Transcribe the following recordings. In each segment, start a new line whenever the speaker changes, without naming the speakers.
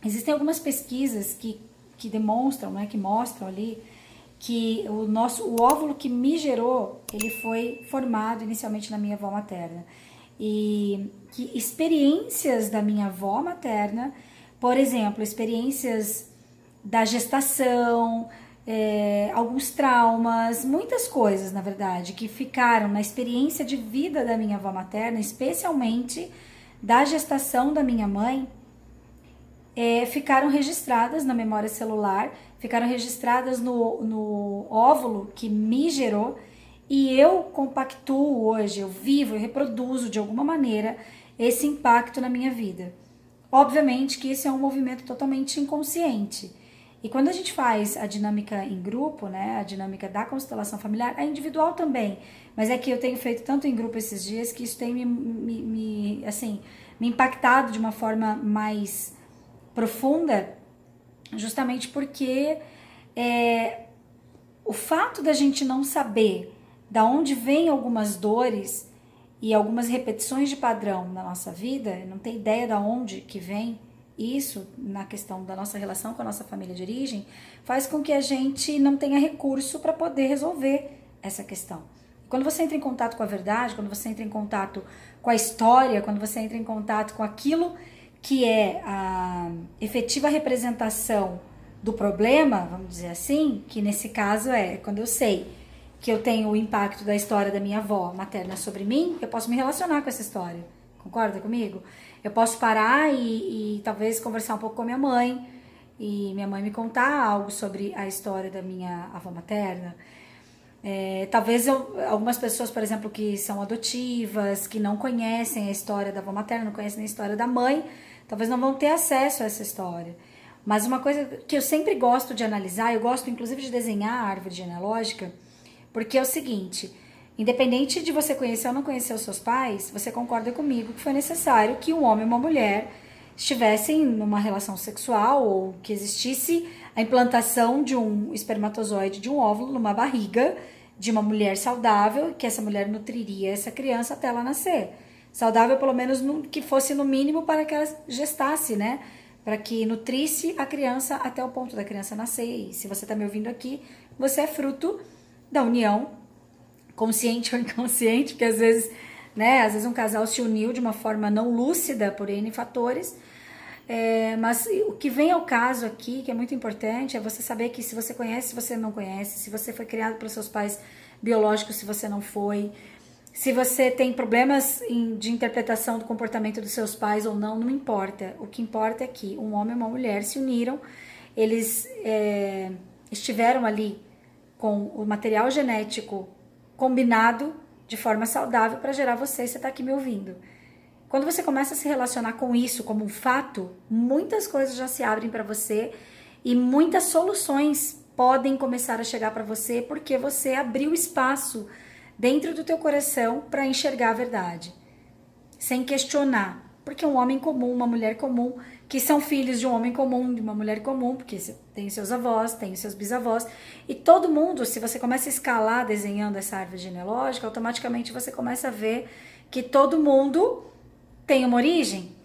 Existem algumas pesquisas que demonstram, né, que mostram ali que o óvulo que me gerou, ele foi formado inicialmente na minha avó materna. E que experiências da minha avó materna, por exemplo, experiências da gestação, alguns traumas, muitas coisas, na verdade, que ficaram na experiência de vida da minha avó materna, especialmente da gestação da minha mãe, ficaram registradas na memória celular, ficaram registradas no óvulo que me gerou, e eu compactuo hoje, eu vivo, eu reproduzo de alguma maneira esse impacto na minha vida. Obviamente que esse é um movimento totalmente inconsciente. E quando a gente faz a dinâmica em grupo, né, a dinâmica da constelação familiar, é individual também. Mas é que eu tenho feito tanto em grupo esses dias que isso tem me impactado de uma forma mais profunda, justamente porque o fato da gente não saber da onde vem algumas dores e algumas repetições de padrão na nossa vida, não ter ideia da onde que vem isso na questão da nossa relação com a nossa família de origem, faz com que a gente não tenha recurso para poder resolver essa questão. Quando você entra em contato com a verdade, quando você entra em contato com a história, quando você entra em contato com aquilo que é a efetiva representação do problema, vamos dizer assim, que nesse caso é quando eu sei que eu tenho o impacto da história da minha avó materna sobre mim, eu posso me relacionar com essa história. Concorda comigo? Eu posso parar e talvez conversar um pouco com a minha mãe, e minha mãe me contar algo sobre a história da minha avó materna. Talvez algumas pessoas, por exemplo, que são adotivas, que não conhecem a história da avó materna, não conhecem a história da mãe, talvez não vão ter acesso a essa história. Mas uma coisa que eu sempre gosto de analisar, eu gosto inclusive de desenhar a árvore genealógica, porque é o seguinte, independente de você conhecer ou não conhecer os seus pais, você concorda comigo que foi necessário que um homem e uma mulher estivessem numa relação sexual ou que existisse a implantação de um espermatozoide, de um óvulo numa barriga de uma mulher saudável, que essa mulher nutriria essa criança até ela nascer. Saudável pelo menos que fosse no mínimo para que ela gestasse, né? Para que nutrisse a criança até o ponto da criança nascer. E se você está me ouvindo aqui, você é fruto da união, consciente ou inconsciente, porque às vezes, né, às vezes um casal se uniu de uma forma não lúcida por N fatores, mas o que vem ao caso aqui, que é muito importante, é você saber que se você conhece, se você não conhece, se você foi criado pelos seus pais biológicos, se você não foi, se você tem problemas de interpretação do comportamento dos seus pais ou não, não importa. O que importa é que um homem e uma mulher se uniram, eles estiveram ali com o material genético combinado de forma saudável para gerar você, você está aqui me ouvindo. Quando você começa a se relacionar com isso como um fato, muitas coisas já se abrem para você e muitas soluções podem começar a chegar para você porque você abriu espaço dentro do teu coração para enxergar a verdade, sem questionar. Porque um homem comum, uma mulher comum, que são filhos de um homem comum, de uma mulher comum, porque tem seus avós, tem seus bisavós, e todo mundo, se você começa a escalar desenhando essa árvore genealógica, automaticamente você começa a ver que todo mundo tem uma origem.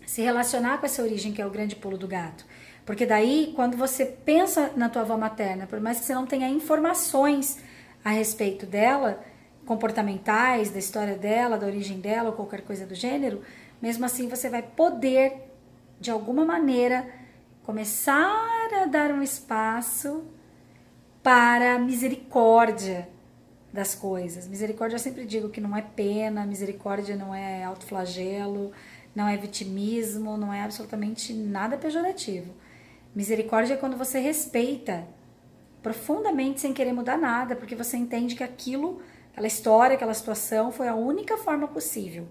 Se relacionar com essa origem, que é o grande pulo do gato. Porque daí, quando você pensa na tua avó materna, por mais que você não tenha informações a respeito dela, comportamentais, da história dela, da origem dela, ou qualquer coisa do gênero, mesmo assim você vai poder, de alguma maneira, começar a dar um espaço para a misericórdia das coisas. Misericórdia, eu sempre digo que não é pena, misericórdia não é autoflagelo, não é vitimismo, não é absolutamente nada pejorativo. Misericórdia é quando você respeita profundamente sem querer mudar nada, porque você entende que aquilo, aquela história, aquela situação foi a única forma possível.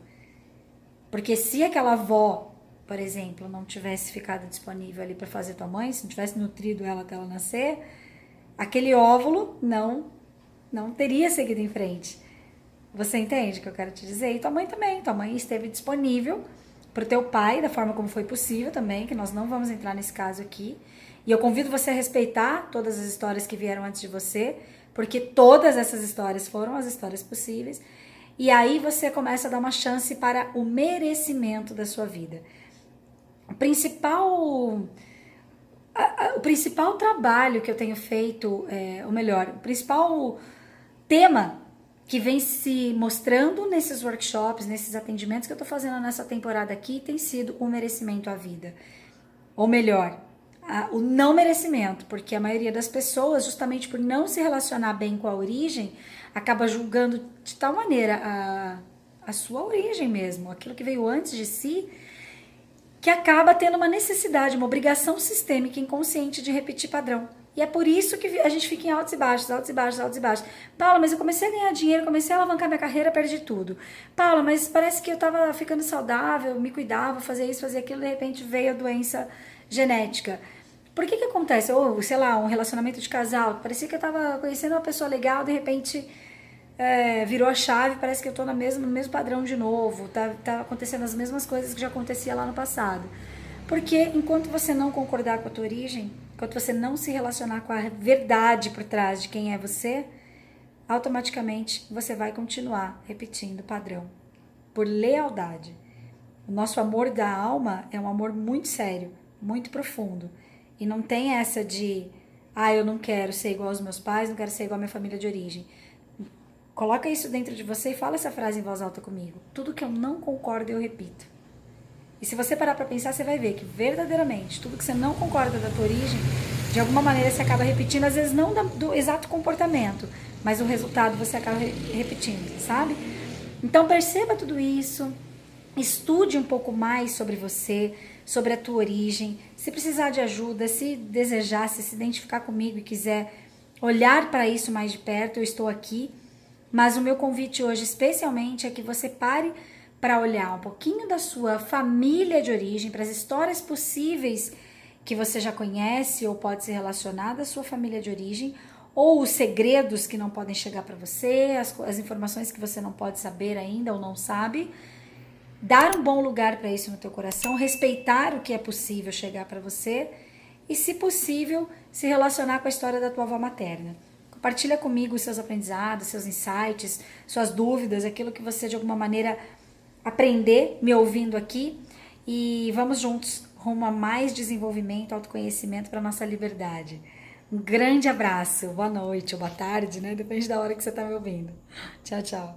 Porque se aquela avó, por exemplo, não tivesse ficado disponível ali para fazer tua mãe, se não tivesse nutrido ela até ela nascer, aquele óvulo não teria seguido em frente. Você entende o que eu quero te dizer? E tua mãe também. Tua mãe esteve disponível para o teu pai da forma como foi possível também, que nós não vamos entrar nesse caso aqui. E eu convido você a respeitar todas as histórias que vieram antes de você, porque todas essas histórias foram as histórias possíveis. E aí você começa a dar uma chance para o merecimento da sua vida. o principal, o principal trabalho que eu tenho feito, ou melhor, o principal tema que vem se mostrando nesses workshops, nesses atendimentos que eu tô fazendo nessa temporada aqui, tem sido o merecimento à vida. Ou melhor, o não merecimento, porque a maioria das pessoas, justamente por não se relacionar bem com a origem, acaba julgando de tal maneira a sua origem mesmo, aquilo que veio antes de si, que acaba tendo uma necessidade, uma obrigação sistêmica inconsciente de repetir padrão. E é por isso que a gente fica em altos e baixos, altos e baixos, altos e baixos. Paula, mas eu comecei a ganhar dinheiro, comecei a alavancar minha carreira, perdi tudo. Paula, mas parece que eu tava ficando saudável, me cuidava, fazia isso, fazia aquilo, de repente veio a doença genética. Por que acontece? Ou, sei lá, um relacionamento de casal, parecia que eu tava conhecendo uma pessoa legal, de repente virou a chave, parece que eu tô no mesmo padrão de novo, tá acontecendo as mesmas coisas que já acontecia lá no passado. Porque enquanto você não concordar com a tua origem, enquanto você não se relacionar com a verdade por trás de quem é você, automaticamente você vai continuar repetindo o padrão, por lealdade. O nosso amor da alma é um amor muito sério, muito profundo. E não tem essa de, eu não quero ser igual aos meus pais, não quero ser igual à minha família de origem. Coloca isso dentro de você e fala essa frase em voz alta comigo. Tudo que eu não concordo, eu repito. E se você parar para pensar, você vai ver que verdadeiramente, tudo que você não concorda da tua origem, de alguma maneira você acaba repetindo, às vezes não do exato comportamento, mas o resultado você acaba repetindo, sabe? Então perceba tudo isso, estude um pouco mais sobre você, sobre a tua origem. Se precisar de ajuda, se desejar, se identificar comigo e quiser olhar para isso mais de perto, eu estou aqui. Mas o meu convite hoje especialmente é que você pare para olhar um pouquinho da sua família de origem, para as histórias possíveis que você já conhece ou pode se relacionar da sua família de origem, ou os segredos que não podem chegar para você, as informações que você não pode saber ainda ou não sabe. Dar um bom lugar para isso no teu coração, respeitar o que é possível chegar para você e, se possível, se relacionar com a história da tua avó materna. Compartilha comigo os seus aprendizados, seus insights, suas dúvidas, aquilo que você de alguma maneira aprender me ouvindo aqui, e vamos juntos rumo a mais desenvolvimento, autoconhecimento para nossa liberdade. Um grande abraço, boa noite ou boa tarde, né? Depende da hora que você está me ouvindo. Tchau, tchau.